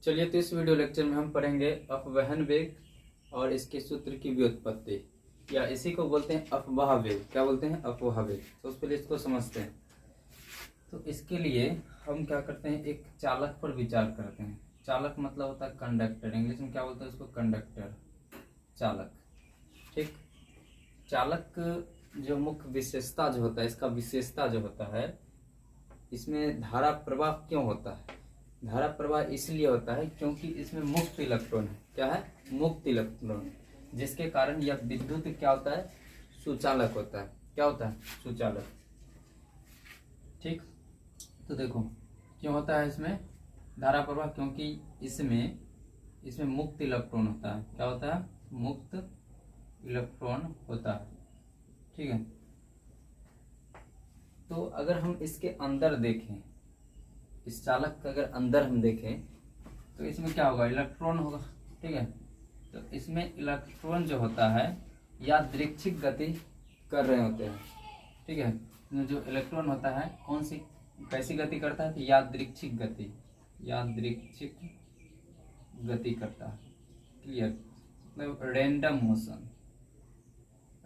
चलिए, तो इस वीडियो लेक्चर में हम पढ़ेंगे अपवहन वेग और इसके सूत्र की व्युत्पत्ति, या इसी को बोलते हैं अपवाह वेग। क्या बोलते हैं? अपवाह वेग। तो उस पहले इसको समझते हैं। तो इसके लिए हम क्या करते हैं, एक चालक पर विचार करते हैं। चालक मतलब होता है कंडक्टर, इंग्लिश में क्या बोलते हैं उसको? कंडक्टर, चालक। ठीक। चालक जो मुख्य विशेषता जो होता है, इसका विशेषता जो होता है, इसमें धारा प्रवाह क्यों होता है? धारा प्रवाह इसलिए होता है क्योंकि इसमें मुक्त इलेक्ट्रॉन है। क्या है? मुक्त इलेक्ट्रॉन, जिसके कारण यह विद्युत क्या होता है? सुचालक होता है। क्या होता है? सुचालक। ठीक। तो देखो क्यों होता है इसमें धारा प्रवाह? क्योंकि इसमें मुक्त इलेक्ट्रॉन होता है। क्या होता है? मुक्त इलेक्ट्रॉन होता है। ठीक है। तो अगर हम इसके अंदर देखें, इस चालक का अगर अंदर हम देखें तो इसमें क्या होगा? इलेक्ट्रॉन होगा। ठीक है। तो इसमें इलेक्ट्रॉन जो होता है यादृच्छिक गति कर रहे होते हैं। ठीक है। जो इलेक्ट्रॉन होता है कौन सी कैसी गति करता है? यादृच्छिक गति, यादृच्छिक गति करता है। क्लियर? मतलब रैंडम मोशन,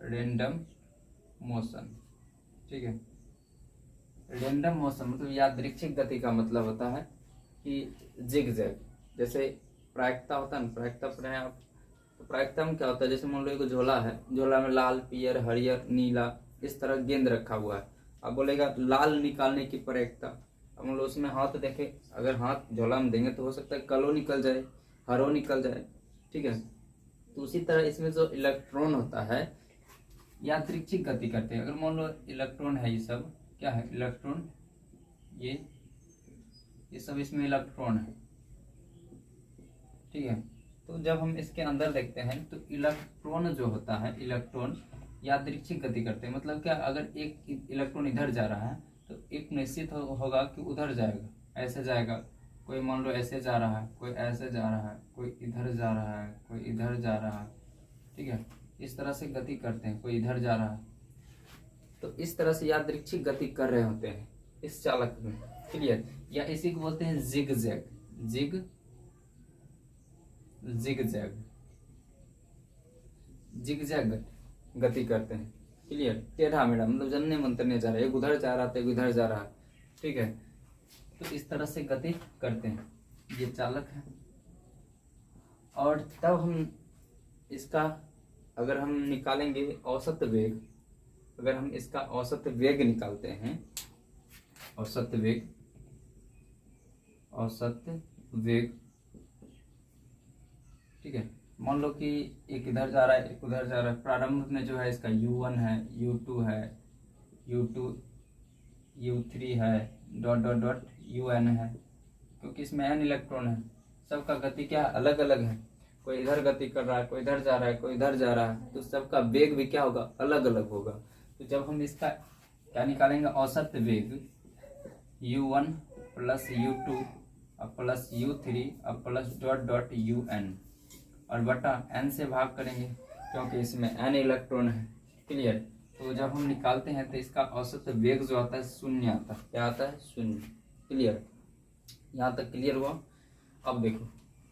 रैंडम मोशन। ठीक है। रैंडम मोशन मतलब यादृच्छिक गति का मतलब होता है कि जिग-जैग। जैसे प्रायिकता होता है ना, प्रायिकता पढ़े आप। तो प्रायिकता में क्या होता है? जैसे मान लो एक झोला है, झोला में लाल, पीयर, हरियर, नीला इस तरह गेंद रखा हुआ है। अब बोलेगा लाल निकालने की प्रायिकता। अब मान लो उसमें हाथ देखे, अगर हाथ झोला में देंगे तो हो सकता है कलो निकल जाए, हरो निकल जाए। ठीक है। तो उसी तरह इसमें जो इलेक्ट्रॉन होता है यादृच्छिक गति करते हैं। अगर मान लो इलेक्ट्रॉन है, ये सब क्या है? इलेक्ट्रॉन। ये सब इसमें इलेक्ट्रॉन है। ठीक है। तो जब हम इसके अंदर देखते हैं तो इलेक्ट्रॉन जो होता है, इलेक्ट्रॉन यादृच्छिक गति करते हैं। मतलब क्या? अगर एक इलेक्ट्रॉन इधर जा रहा है तो एक निश्चित होगा कि उधर जाएगा, ऐसे जाएगा। कोई मान लो ऐसे जा रहा है, कोई ऐसे जा रहा है, कोई इधर जा रहा है, कोई इधर जा रहा है। ठीक है। इस तरह से गति करते हैं, कोई इधर जा रहा है। तो इस तरह से यादृच्छिक गति कर रहे होते हैं इस चालक में। क्लियर? या इसी को बोलते हैं जिग जैग, जिग जैग गति करते हैं। क्लियर? टेढ़ा मेढ़ा मतलब जनने मंतरने जा रहा है, एक उधर जा रहा था, एक इधर जा रहा है। ठीक है। तो इस तरह से गति करते हैं, ये चालक है। और तब हम इसका अगर हम निकालेंगे औसत वेग, अगर हम इसका औसत वेग निकालते हैं, औसत वेग। ठीक है। मान लो कि एक इधर जा रहा है, एक उधर जा रहा है। प्रारंभ में जो है इसका u1 है, u2 है, u2 u3 है, डॉट डॉट डॉट un है। क्योंकि इसमें n इलेक्ट्रॉन है, सबका गति क्या अलग अलग है। कोई इधर गति कर रहा है, कोई इधर जा रहा है, कोई इधर जा रहा है। तो सबका वेग भी क्या होगा? अलग अलग होगा। तो जब हम इसका क्या निकालेंगे? औसत वेग u1 plus u2 plus u3 plus dot dot un और बटा n से भाग करेंगे क्योंकि इसमें n इलेक्ट्रॉन है। क्लियर? तो जब हम निकालते हैं तो इसका औसत वेग जो आता है शून्य आता है। क्या आता है? शून्य। क्लियर? यहाँ तक क्लियर हुआ? अब देखो,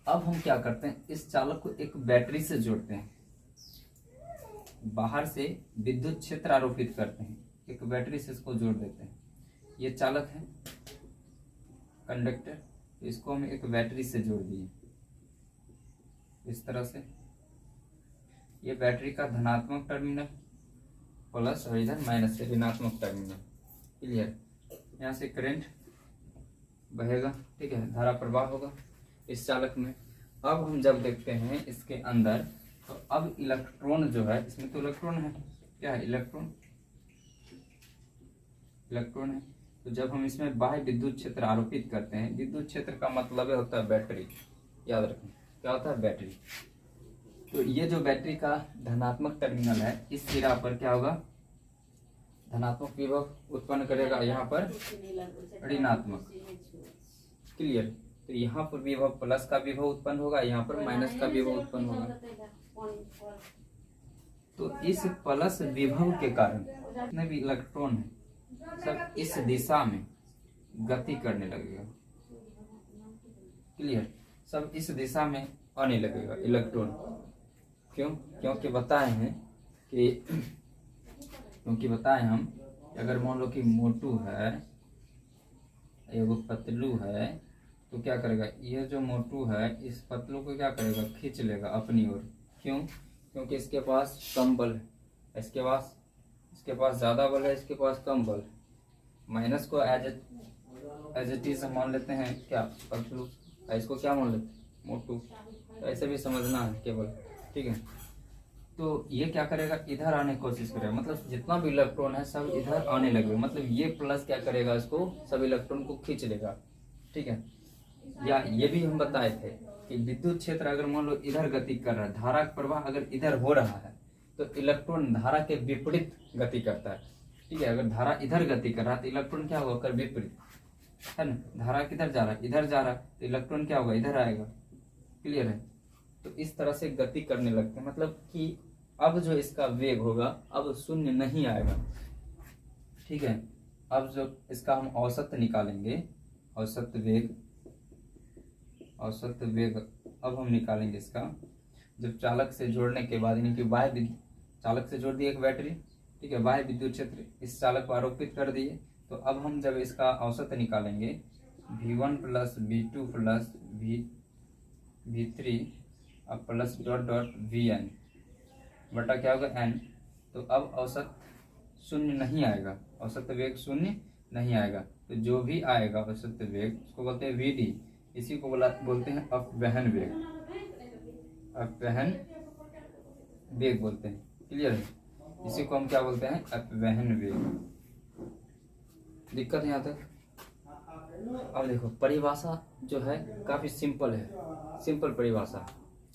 अब हम क्या करते हैं, इस चालक को एक बैटरी से जोड़ते हैं, बाहर से विद्युत क्षेत्र आरोपित करते हैं, एक बैटरी से इसको जोड़ देते हैं। ये चालक है, कंडक्टर, तो इसको हम एक बैटरी से जोड़ दिए इस तरह से। ये बैटरी का धनात्मक टर्मिनल प्लस और इधर माइनस से ऋणात्मक टर्मिनल। क्लियर? यहाँ से करंट बहेगा। ठीक है। धारा प्रवाह होगा इस चालक में। अब हम जब देखते हैं इसके अंदर, तो अब इलेक्ट्रॉन जो है, इसमें तो इलेक्ट्रॉन है। क्या है? इलेक्ट्रॉन है। तो जब हम इसमें बाह्य विद्युत क्षेत्र आरोपित करते हैं, विद्युत क्षेत्र का मतलब होता है बैटरी। याद रखें, क्या होता है? बैटरी। तो ये जो बैटरी का धनात्मक टर्मिनल है, इस सिरा पर क्या होगा? धनात्मक विभव उत्पन्न करेगा, यहाँ पर ऋणात्मक। क्लियर? तो यहाँ पर विभव प्लस का विभव उत्पन्न होगा, यहाँ पर माइनस का विभव उत्पन्न होगा। तो इस प्लस विभव के कारण जितने भी इलेक्ट्रॉन है सब इस दिशा में गति करने लगेगा। क्लियर? सब इस दिशा में आने लगेगा इलेक्ट्रॉन। क्यों? क्योंकि बताए हैं कि हम अगर मान लो कि मोटू है एगो पतलू है, तो क्या करेगा, यह जो मोटू है इस पतलू को क्या करेगा, खींच लेगा अपनी ओर। क्यों? क्योंकि इसके पास कम बल है, इसके पास ज़्यादा बल है, इसके पास कम बल। माइनस को एज इट इज मान लेते हैं क्या, पतलू, इसको क्या मान लेते हैं, मोटू। तो ऐसे भी समझना है केवल, ठीक है। तो ये क्या करेगा, इधर आने की कोशिश करेगा, मतलब जितना भी इलेक्ट्रॉन है सब इधर आने लगेगा, मतलब ये प्लस क्या करेगा, इसको सब इलेक्ट्रॉन को खींच लेगा, ठीक है। या ये भी हम बताए थे कि विद्युत क्षेत्र अगर मान लो इधर गति कर रहा है, धारा का प्रवाह अगर इधर हो रहा है तो इलेक्ट्रॉन धारा के विपरीत गति करता है, ठीक है। अगर धारा इधर गति कर रहा है तो इलेक्ट्रॉन क्या होगा, कर विपरीत, है ना। धारा किधर जा रहा है, इधर जा रहा है, तो इलेक्ट्रॉन क्या होगा, इधर आएगा। क्लियर है? तो इस तरह से गति करने लगते हैं, मतलब कि अब जो इसका वेग होगा अब शून्य नहीं आएगा, ठीक है। अब जो इसका हम औसत निकालेंगे, औसत वेग अब हम निकालेंगे इसका, जब चालक से जोड़ने के बाद, यानी कि बाह्य चालक से जोड़ दिए एक बैटरी, ठीक है, बाह्य विद्युत क्षेत्र इस चालक को आरोपित कर दिए। तो अब हम जब इसका औसत निकालेंगे V1 plus V2 plus V3 अब प्लस डॉट Vn बटा क्या होगा n, तो अब औसत शून्य नहीं आएगा, औसत वेग शून्य नहीं आएगा। तो जो भी आएगा औसत वेग उसको बोलते हैं Vd, इसी को बोलते हैं अपवहन वेग, अपवहन वेग बोलते हैं। क्लियर है? इसी को हम क्या बोलते हैं, अपवहन वेग। दिक्कत है यहाँ तक? अब देखो परिभाषा जो है काफी सिंपल है, सिंपल परिभाषा।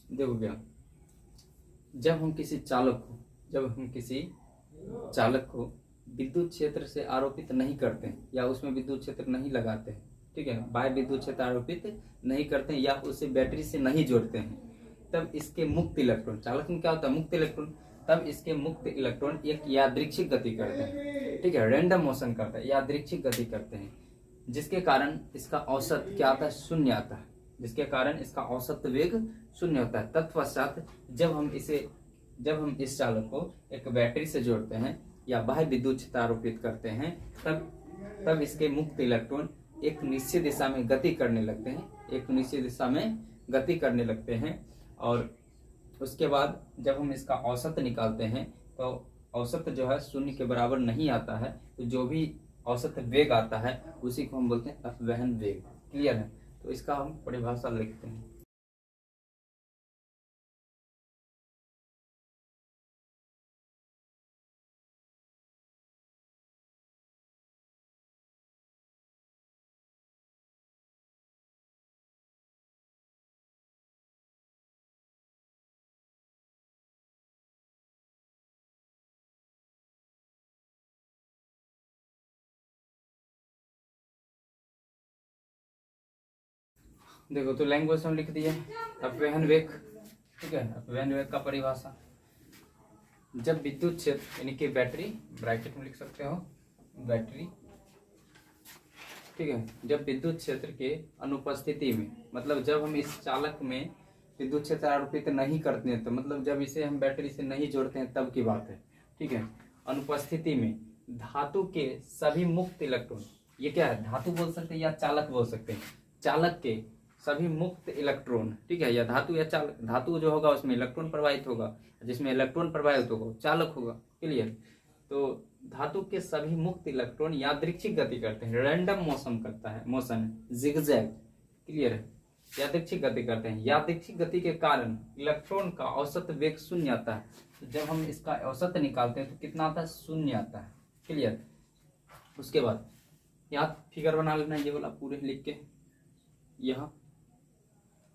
देखो क्या, जब हम किसी चालक को विद्युत क्षेत्र से आरोपित नहीं करते हैं या उसमें विद्युत क्षेत्र नहीं लगाते हैं, ठीक है, बाह्य विद्युत क्षेत्र आरोपित नहीं करते हैं या उसे बैटरी से नहीं जोड़ते हैं, तब इसके मुक्त इलेक्ट्रॉन, चालक में क्या होता है, मुक्त इलेक्ट्रॉन, तब इसके मुक्त इलेक्ट्रॉन एक यादृच्छिक गति करते हैं, ठीक है, रैंडम मोशन करते हैं, यादृच्छिक गति करते हैं, जिसके कारण इसका औसत क्या आता है, शून्य आता है, जिसके कारण इसका औसत वेग शून्य होता है। तत्पश्चात जब हम इस चालक को एक बैटरी से जोड़ते हैं या बाह्य विद्युत क्षेत्र आरोपित करते हैं, तब इसके मुक्त इलेक्ट्रॉन एक निश्चित दिशा में गति करने लगते हैं, और उसके बाद जब हम इसका औसत निकालते हैं तो औसत जो है शून्य के बराबर नहीं आता है, तो जो भी औसत वेग आता है उसी को हम बोलते हैं अपवहन वेग। क्लियर है? तो इसका हम परिभाषा लिखते हैं। देखो तो लैंग्वेज हम लिख दिए अपवहन वेग, ठीक है। अपवहन वेग का परिभाषा, जब विद्युत क्षेत्र यानी कि बैटरी, ब्रैकेट में लिख सकते हो बैटरी, ठीक है, जब विद्युत क्षेत्र के अनुपस्थिति में, मतलब जब हम इस चालक में विद्युत क्षेत्र आरोपित नहीं करते हैं, तो मतलब जब इसे हम बैटरी से नहीं जोड़ते हैं तब की बात है, ठीक है। अनुपस्थिति में धातु के सभी मुक्त इलेक्ट्रॉन, ये क्या है, धातु बोल सकते हैं या चालक बोल सकते हैं, चालक के सभी मुक्त इलेक्ट्रॉन, ठीक है, या धातु या चालक, धातु जो होगा उसमें इलेक्ट्रॉन प्रवाहित होगा, जिसमें इलेक्ट्रॉन प्रवाहित होगा चालक होगा। क्लियर? तो धातु के सभी मुक्त इलेक्ट्रॉन यादृच्छिक गति करते हैं, रैंडम मोशन जिगजैग। क्लियर है? यादृच्छिक गति करते हैं, यादृच्छिक गति के कारण इलेक्ट्रॉन का औसत वेग शून्य आता है। तो जब हम इसका औसत निकालते हैं तो कितना आता है, शून्य आता है। क्लियर? उसके बाद यहाँ फिगर बना लेना, ये वाला पूरे लिख के यहाँ।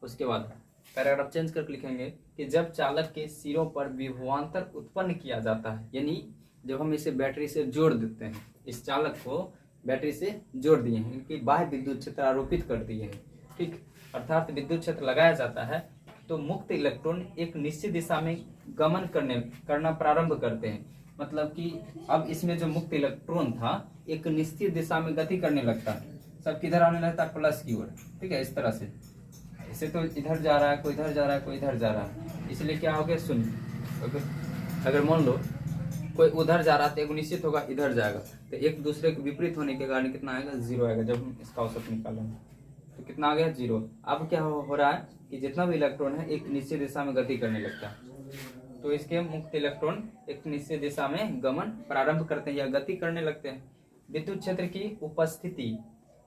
उसके बाद पैराग्राफ चेंज करके लिखेंगे कि जब चालक के सिरों पर विभवांतर उत्पन्न किया जाता है, यानी जब हम इसे बैटरी से जोड़ देते हैं, इस चालक को बैटरी से जोड़ दिए हैं, इनकी बाह्य विद्युत क्षेत्र आरोपित कर दिए हैं, ठीक, अर्थात विद्युत क्षेत्र लगाया जाता है, तो मुक्त इलेक्ट्रॉन एक निश्चित दिशा में गमन करना प्रारंभ करते हैं। मतलब कि अब इसमें जो मुक्त इलेक्ट्रॉन था एक निश्चित दिशा में गति करने लगता है, सब किधर आने लगता है, प्लस की ओर, ठीक है। इस तरह से इससे तो इधर जा रहा है, कोई इधर जा रहा है, कोई इधर जा रहा है, इसलिए क्या हो गया शून्य। अगर मान लो कोई उधर जा रहा है तो एक निश्चित होगा इधर जाएगा, तो एक दूसरे के विपरीत होने के कारण कितना आएगा, 0 आएगा जब हम इसका औसत निकालेंगे। तो कितना आ गया, 0। अब क्या हो रहा है कि जितना भी इलेक्ट्रॉन है एक निश्चित दिशा में गति करने लगता है, तो इसके मुक्त इलेक्ट्रॉन एक निश्चित दिशा में गमन प्रारंभ करते हैं या गति करने लगते हैं। विद्युत क्षेत्र की उपस्थिति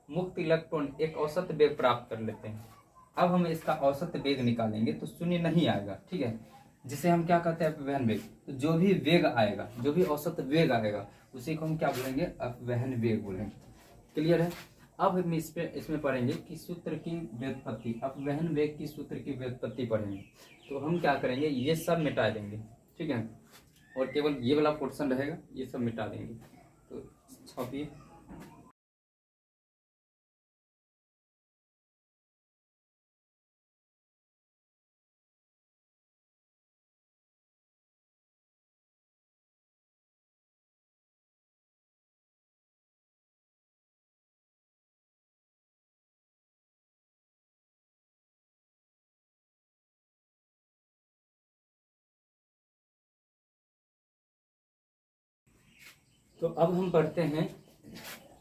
मुक्त इलेक्ट्रॉन एक औसत वेग प्राप्त कर लेते हैं। अब हम इसका औसत वेग निकालेंगे तो शून्य नहीं आएगा, ठीक है, जिसे हम क्या कहते हैं, अपवहन वेग। तो जो भी वेग आएगा, जो भी औसत वेग आएगा, उसी को हम क्या बोलेंगे, अपवहन वेग बोलेंगे। क्लियर है। अब हम इसमें पढ़ेंगे कि सूत्र की व्युत्पत्ति, अपवहन वेग की सूत्र की व्युत्पत्ति पढ़ेंगे। तो हम क्या करेंगे, ये सब मिटा देंगे, ठीक है, और केवल ये वाला पोर्शन रहेगा, ये सब मिटा देंगे। तो छापिए। तो अब हम पढ़ते हैं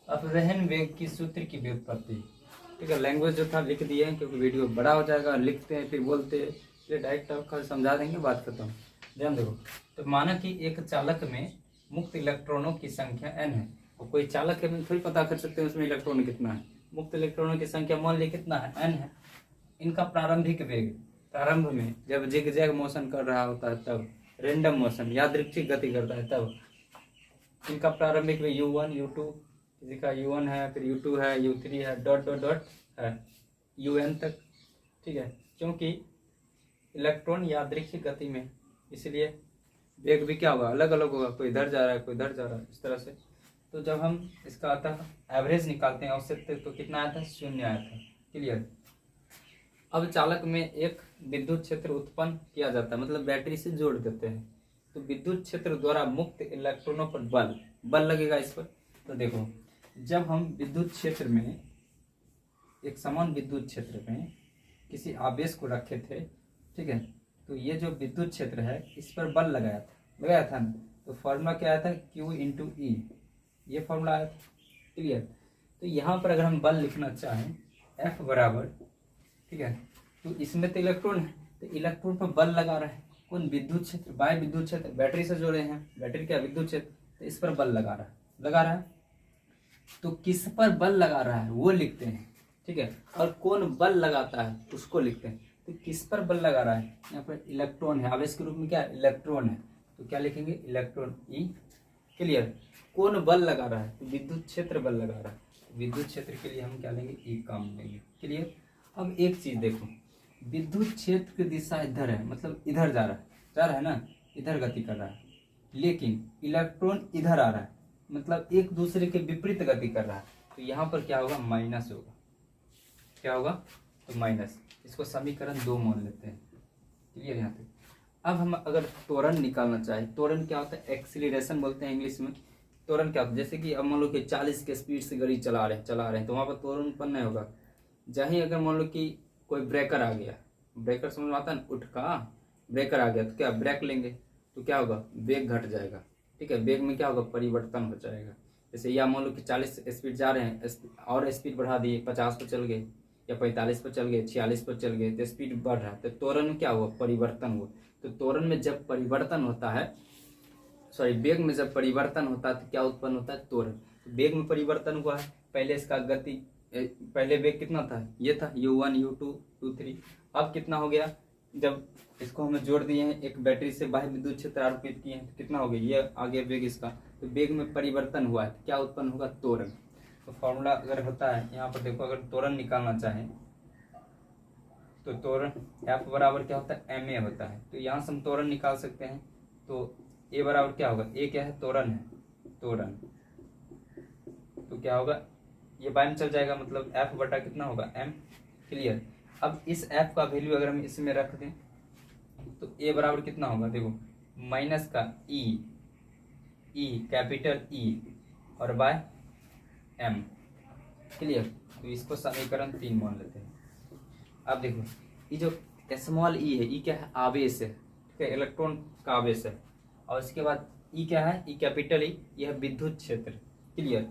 अपवहन वेग की सूत्र की व्युत्पत्ति। ठीक है, लैंग्वेज जो था लिख दिए हैं क्योंकि वीडियो बड़ा हो जाएगा, लिखते हैं फिर बोलते हैं, इसलिए डायरेक्ट आप समझा देंगे, बात खत्म। ध्यान देखो। तो माना कि एक चालक में मुक्त इलेक्ट्रॉनों की संख्या n है, और कोई चालक है थोड़ी पता कर सकते हैं उसमें इलेक्ट्रॉन कितना है। मुक्त इलेक्ट्रॉनों की संख्या मान ली कितना है, n है। इनका प्रारंभिक वेग, प्रारंभ में जब जिग जैग मोशन कर रहा होता है तब, रेंडम मोशन यादृच्छिक गति करता है तब, इनका प्रारंभिक में u1 u2, किसी का u1 है, फिर u2 है, u3 है, डॉट डॉट डॉट है un तक। ठीक है, क्योंकि इलेक्ट्रॉन यादृच्छिक गति में, इसलिए वेग भी क्या होगा, अलग अलग होगा, कोई इधर जा रहा है, कोई इधर जा रहा है, इस तरह से। तो जब हम इसका आता एवरेज निकालते हैं औसत, तो कितना आया था, 0 आया था। क्लियर। अब चालक में एक विद्युत क्षेत्र उत्पन्न किया जाता है, मतलब बैटरी से जोड़ देते हैं, तो विद्युत क्षेत्र द्वारा मुक्त इलेक्ट्रॉनों पर बल लगेगा इस पर। तो देखो, जब हम विद्युत क्षेत्र में, एक समान विद्युत क्षेत्र में किसी आवेश को रखे थे, ठीक है, तो ये जो विद्युत क्षेत्र है इस पर बल लगाया था ना, तो फॉर्मूला क्या आया था, Q इंटू ई, ये फॉर्मूला आया था। क्लियर। तो यहाँ पर अगर हम बल लिखना चाहें, F बराबर, ठीक है, तो इसमें तो इलेक्ट्रॉन है, तो इलेक्ट्रॉन पर बल लगा रहा है कौन, विद्युत क्षेत्र, बाय विद्युत क्षेत्र, बैटरी से जोड़े हैं, बैटरी क्या विद्युत क्षेत्र, तो इस पर बल लगा रहा है। तो किस पर बल लगा रहा है वो लिखते हैं, ठीक है, और कौन बल लगाता है उसको लिखते हैं। तो किस पर बल लगा रहा है, यहाँ पर इलेक्ट्रॉन है, आवेश के रूप में क्या इलेक्ट्रॉन है, तो क्या लिखेंगे, इलेक्ट्रॉन ई। क्लियर। कौन बल लगा रहा है, तो विद्युत क्षेत्र बल लगा रहा है, विद्युत क्षेत्र के लिए हम क्या लेंगे, ई काम लेंगे। क्लियर। अब एक चीज देखो, विद्युत क्षेत्र की दिशा इधर है, मतलब इधर जा रहा है ना, इधर गति कर रहा है, लेकिन इलेक्ट्रॉन इधर आ रहा है, मतलब एक दूसरे के विपरीत गति कर रहा है, तो यहाँ पर क्या होगा, माइनस होगा। क्या होगा, तो माइनस। इसको समीकरण 2 मान लेते हैं। क्लियर यहाँ तक। अब हम अगर त्वरण निकालना चाहे, त्वरण क्या होता है, एक्सीलरेशन बोलते हैं इंग्लिश में। त्वरण क्या होता है, जैसे कि अब मान लो कि 40 के स्पीड से गाड़ी चला रहे हैं, तो वहाँ पर त्वरण उत्पन्न नहीं होगा। जहीं अगर मान लो कि कोई ब्रेकर आ गया, ब्रेकर समझ में आता है ना, उठ का ब्रेकर आ गया, तो क्या ब्रेक लेंगे, तो क्या होगा, वेग घट जाएगा। ठीक है, वेग में क्या होगा, परिवर्तन हो जाएगा। जैसे या मान लो कि 40 स्पीड जा रहे हैं, और स्पीड बढ़ा दिए, 50 पर चल गए, या 45 पर चल गए, 46 पर चल गए, तो स्पीड बढ़ रहा है, तो त्वरण में क्या हुआ, परिवर्तन हुआ। तो त्वरण में जब परिवर्तन होता है, वेग में जब परिवर्तन होता है तो क्या उत्पन्न होता है, त्वरण। तो वेग में परिवर्तन हुआ है, पहले इसका गति, पहले वेग कितना था, ये था u1 u2 u3, अब कितना हो गया, जब इसको हमें जोड़ दिए हैं, एक बैटरी से बाह्य विद्युत क्षेत्र आरोपित किए हैं, तो कितना हो गया, ये आगे वेग इसका, तो वेग में परिवर्तन हुआ है, तो क्या उत्पन्न होगा, त्वरण। तो फॉर्मूला अगर होता है यहाँ पर देखो, अगर त्वरण निकालना चाहें तो त्वरण F बराबर क्या होता है, ma होता है। तो यहाँ से हम त्वरण निकाल सकते हैं। तो A बराबर क्या होगा, A क्या है, त्वरण है, त्वरण, तो क्या होगा, ये बाय में चल जाएगा, मतलब F बटा कितना होगा, m। क्लियर। अब इस F का वैल्यू अगर हम इसमें रख दें तो A बराबर कितना होगा, देखो माइनस का E कैपिटल E और बाय m। क्लियर। तो इसको समीकरण 3 मान लेते हैं। अब देखो, ये जो स्मॉल ई है, ई क्या है, आवेश है, ठीक है, इलेक्ट्रॉन का आवेश है। और इसके बाद ई क्या है, ई कैपिटल ई, यह विद्युत क्षेत्र। क्लियर।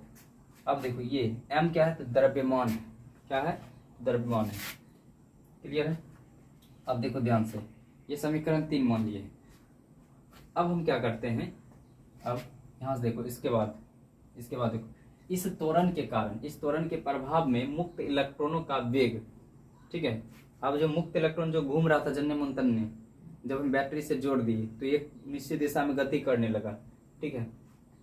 अब देखो ये एम क्या है, तो द्रव्यमान है। क्या है, द्रव्यमान है। क्लियर है। अब देखो ध्यान से, ये समीकरण 3 मान लिए। अब हम क्या करते हैं, अब यहाँ से देखो, इसके बाद देखो, इस त्वरण के कारण, इस त्वरण के प्रभाव में मुक्त इलेक्ट्रॉनों का वेग, ठीक है। अब जो मुक्त इलेक्ट्रॉन जो घूम रहा था जन्य मंथन में, जब हम बैटरी से जोड़ दिए तो ये निश्चित दिशा में गति करने लगा, ठीक है।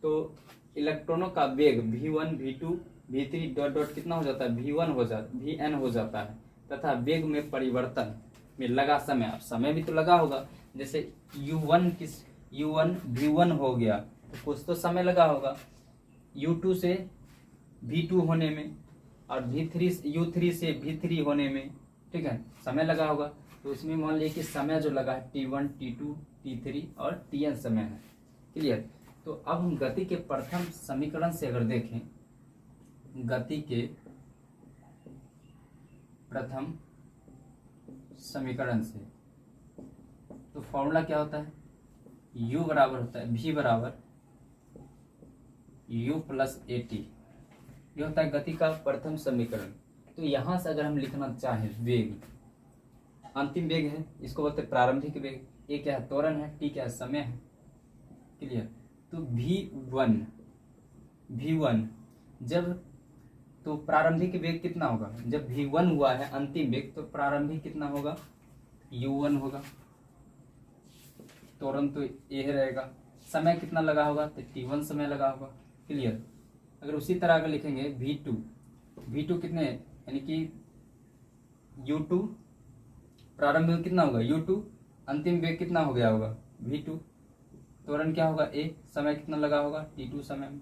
तो इलेक्ट्रॉनों का वेग v1 v2 v3 dot dot कितना हो जाता है, v1 हो जाता, vn हो जाता है, तथा वेग में परिवर्तन में लगा समय, अब समय भी तो लगा होगा, जैसे u1 v1 हो गया तो कुछ तो समय लगा होगा, u2 से v2 होने में, और u3 से v3 होने में, ठीक है, समय लगा होगा। तो इसमें मान लिया कि समय जो लगा है t1 t2 t3 और tn समय है। क्लियर। तो अब हम गति के प्रथम समीकरण से अगर देखें, गति के प्रथम समीकरण से, तो फॉर्मूला क्या होता है, u बराबर होता है v बराबर u प्लस ए टी, ये होता है गति का प्रथम समीकरण। तो यहां से अगर हम लिखना चाहें वेग, अंतिम वेग है, इसको बोलते हैं प्रारंभिक वेग, ए क्या है, त्वरण है, टी क्या है, समय है। क्लियर। तो v1 जब, तो प्रारंभिक वेग कितना होगा, जब v1 हुआ है अंतिम वेग, तो प्रारंभिक कितना होगा, u1 होगा, त्वरण तो ये रहेगा, समय कितना लगा होगा, तो t1 समय लगा होगा। क्लियर। अगर उसी तरह अगर लिखेंगे v2 कितने, यानी कि u2 प्रारंभ में कितना होगा, u2, अंतिम वेग कितना हो गया होगा, v2, त्वरण क्या होगा a, समय कितना लगा होगा, t2 समय में।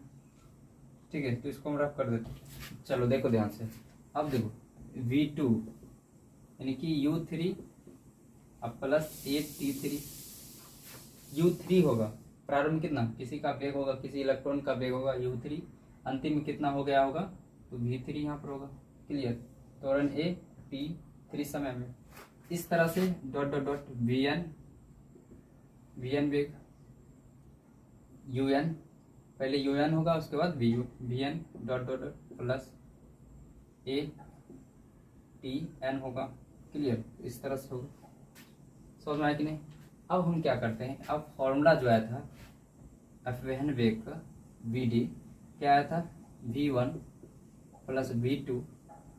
ठीक है, तो इसको हम रफ कर देते हैं। चलो देखो ध्यान से, अब देखो v2 यानी कि u3 अब प्लस a t3, u3 होगा प्रारंभ कितना, किसी का वेग होगा, किसी इलेक्ट्रॉन का वेग होगा u3, अंतिम में कितना हो गया होगा, तो v3 यहाँ पर होगा। क्लियर। त्वरण a t3 समय में, इस तरह से डॉट डॉट डॉट vn वेग un, पहले un होगा उसके बाद vn dot dot dot plus a tn होगा। क्लियर। इस तरह से होगा, समझ में आया कि नहीं। अब हम क्या करते हैं, अब फॉर्मूला जो आया था अपवहन वेग का vd क्या आया था, v1 plus v2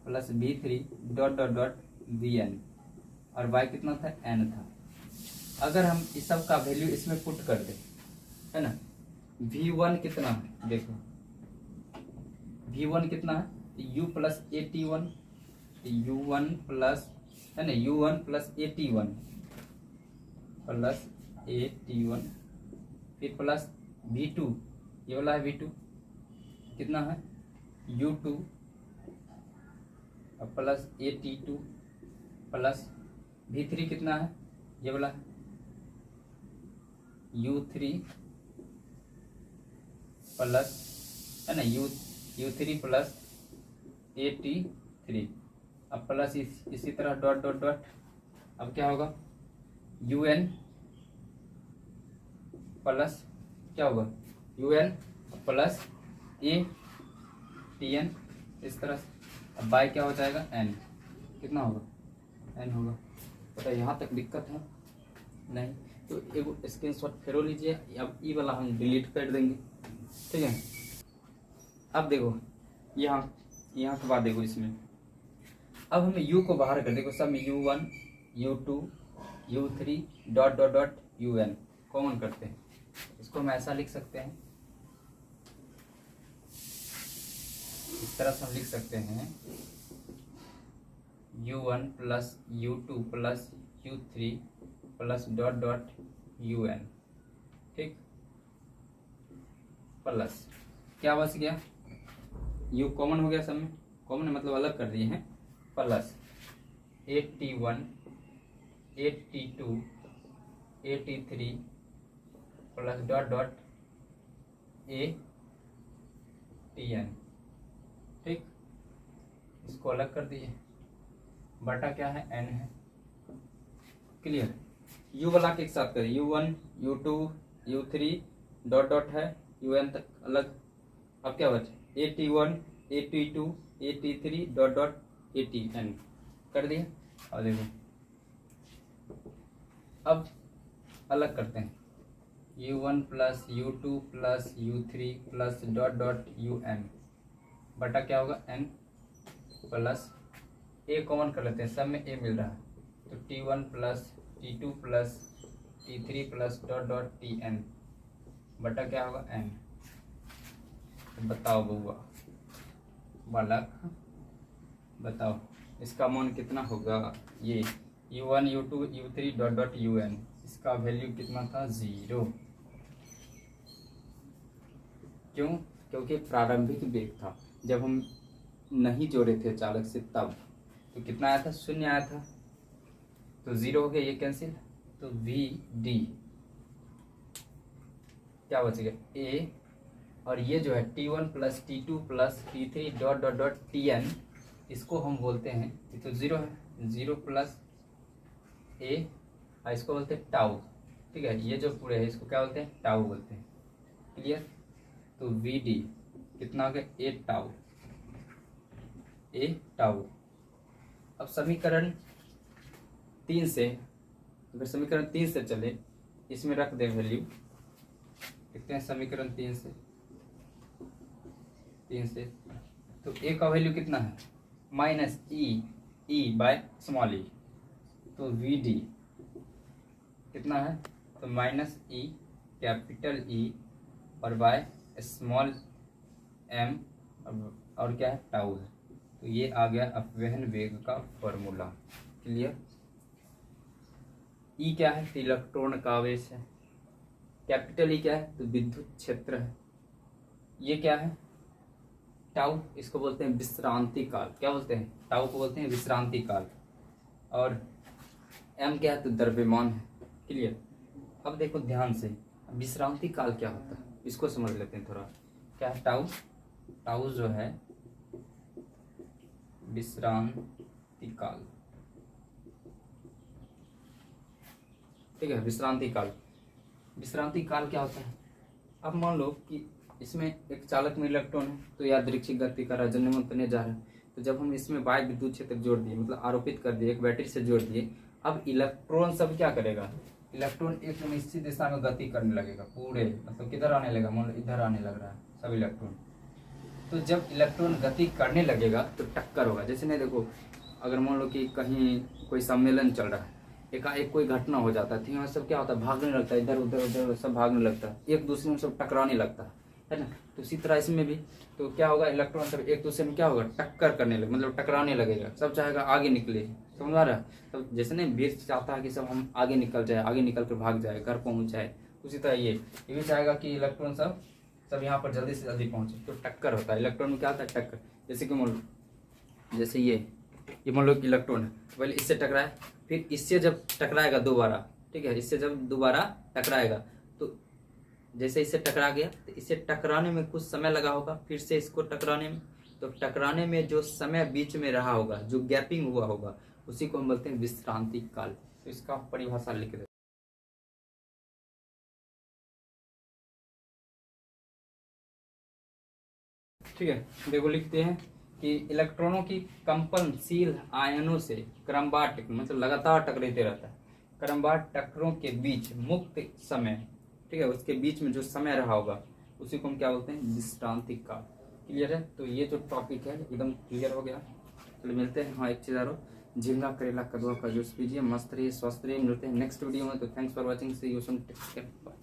plus v3 dot dot dot vn, और y कितना था, n था। अगर हम इस सब का वैल्यू इसमें पुट कर दे, है ना, v1 कितना है, देखो v1 कितना है, u plus a T one, u1 plus, है ना, u1 plus a T one plus a T one, फिर प्लस v2, ये वाला है v2 कितना है, u2 plus a T two plus v3 कितना है, ये वाला है u3 प्लस, है ना, u3 plus a T three, अब प्लस इसी तरह डॉट डॉट डॉट, अब क्या होगा, un प्लस क्या होगा, un plus a t n, इस तरह से। अब बाय क्या हो जाएगा, n कितना होगा, n होगा। पता यहाँ तक दिक्कत है नहीं, तो एक स्क्रीनशॉट फेरो लीजिए। अब ई वाला हम डिलीट कर देंगे, ठीक है। अब देखो यहाँ के बाद देखो इसमें, अब हमें u को बाहर कर, देखो सब में u1 u2 u3 dot dot dot un common करते हैं, इसको हम ऐसा लिख सकते हैं, इस तरह से हम लिख सकते हैं u1 plus u2 plus u3 plus dot dot un, ठीक, प्लस क्या बच गया, u कॉमन हो गया, सब में कॉमन मतलब अलग कर दिए हैं, plus 81 82 83 plus dot dot ATN, ठीक, इसको अलग कर दिए, बटा क्या है, n है, क्लियर। यू वाला के एक साथ करें, U1 U2 U3 dot dot है UN तक अलग। अब क्या बचे AT1 AT2 AT3 dot dot ATN कर दिए। और देखो अब अलग करते हैं, U1 plus U2 plus U3 plus dot dot UN बटा क्या होगा N प्लस A कॉमन कर लेते हैं, सब में A मिल रहा है तो T1 plus T2 plus T3 plus dot dot TN बटा क्या होगा N। तो बताओ बउआ बालक, बताओ इसका मान कितना होगा। ये U1 U2 U3 dot dot UN इसका वैल्यू कितना था 0। क्यों? क्योंकि प्रारंभिक वेग था जब हम नहीं जोड़े थे चालक से तब, तो कितना आया था 0 आया था, तो 0 हो गया, ये कैंसिल, तो VD क्या बचेगा A, और ये जो है T1 plus T2 plus T3 dot dot dot TN इसको हम बोलते हैं, ये तो 0 है, 0 प्लस A और इसको बोलते हैं टाउ। ठीक है, ये जो पूरे है इसको क्या बोलते हैं टाउ बोलते हैं। क्लियर। तो VD कितना हो गया A टाउ। अब समीकरण 3 से, अगर समीकरण 3 से चले इसमें रख दे वैल्यू, देखते हैं समीकरण 3 से तो A का वैल्यू कितना है माइनस E बाय स्मॉल ई, तो VD कितना है तो माइनस E कैपिटल E और बाय स्मॉल m और क्या है टाउ है। तो ये आ गया अपवहन वेग का फॉर्मूला। क्लियर। E क्या है तो इलेक्ट्रॉन का आवेश है, कैपिटल E क्या है तो विद्युत क्षेत्र है, ये क्या है टाउ, इसको बोलते हैं विश्रांति काल। क्या बोलते हैं टाउ को बोलते हैं विश्रांति काल, और m क्या है तो द्रव्यमान है। क्लियर। अब देखो ध्यान से विश्रांति काल क्या होता है इसको समझ लेते हैं थोड़ा। क्या है टाउ जो है विश्रांति काल। ठीक है, विश्रांति काल क्या होता है। अब मान लो कि इसमें एक चालक में इलेक्ट्रॉन है तो यादृच्छिक गति का राजन्यमन करने जा रहा है, तो जब हम इसमें बाह्य विद्युत क्षेत्र जोड़ दिए, मतलब आरोपित कर दिए, एक बैटरी से जोड़ दिए, अब इलेक्ट्रॉन सब क्या करेगा, इलेक्ट्रॉन एक निश्चित दिशा में गति करने लगेगा पूरे, मतलब किधर आने लगेगा, मान लो इधर आने लग रहा है सब इलेक्ट्रॉन। तो जब इलेक्ट्रॉन गति करने लगेगा तो टक्कर होगा। जैसे नहीं देखो, अगर मान लो कि कहीं कोई सम्मेलन चल रहा है, एकाएक कोई घटना हो जाता है, तो सब क्या होता है भागने लगता है, इधर उधर सब भागने लगता है, एक दूसरे में सब टकराने लगता है ना। तो इसी तरह इसमें भी तो क्या होगा, इलेक्ट्रॉन सब एक दूसरे में क्या होगा टक्कर करने लगे, मतलब टकराने लगेगा, सब चाहेगा आगे निकले। समझ आ रहा है। तो जैसे नहीं वीर चाहता है कि सब हम आगे निकल जाए, आगे निकल कर भाग जाए, घर पहुंच जाए, उसी तरह ये भी चाहेगा कि इलेक्ट्रॉन सब यहाँ पर जल्दी से जल्दी पहुंचे। तो टक्कर होता है, इलेक्ट्रॉन में क्या होता है टक्कर। जैसे कि मान लो जैसे ये मान लो कि इलेक्ट्रॉन है, पहले इससे टकराए, फिर इससे जब टकराएगा दोबारा, ठीक है, इससे जब दोबारा टकराएगा, तो जैसे इससे टकरा गया तो इससे टकराने में कुछ समय लगा होगा, फिर से इसको टकराने में, तो टकराने में जो समय बीच में रहा होगा, जो गैपिंग हुआ होगा, उसी को हम बोलते हैं विश्रांति काल। तो इसका परिभाषा लिख दे। ठीक है, देखो लिखते हैं कि इलेक्ट्रॉनों की कंपनशील आयनों से क्रमवार मतलब लगातार टकराते रहता है, क्रमवार टक्करों के बीच मुक्त समय, ठीक है, उसके बीच में जो समय रहा होगा उसी को हम क्या बोलते हैं विश्रांति काल। क्लियर है। तो ये जो टॉपिक है एकदम क्लियर हो गया। चलो मिलते हैं। हाँ, एक चीज और, झींगा करेला कदुआ का जूस पीजिए, मस्त रहिए, स्वस्थ रहिए। मिलते हैं नेक्स्ट वीडियो में। तो thanks for watching, see you soon, take care, bye.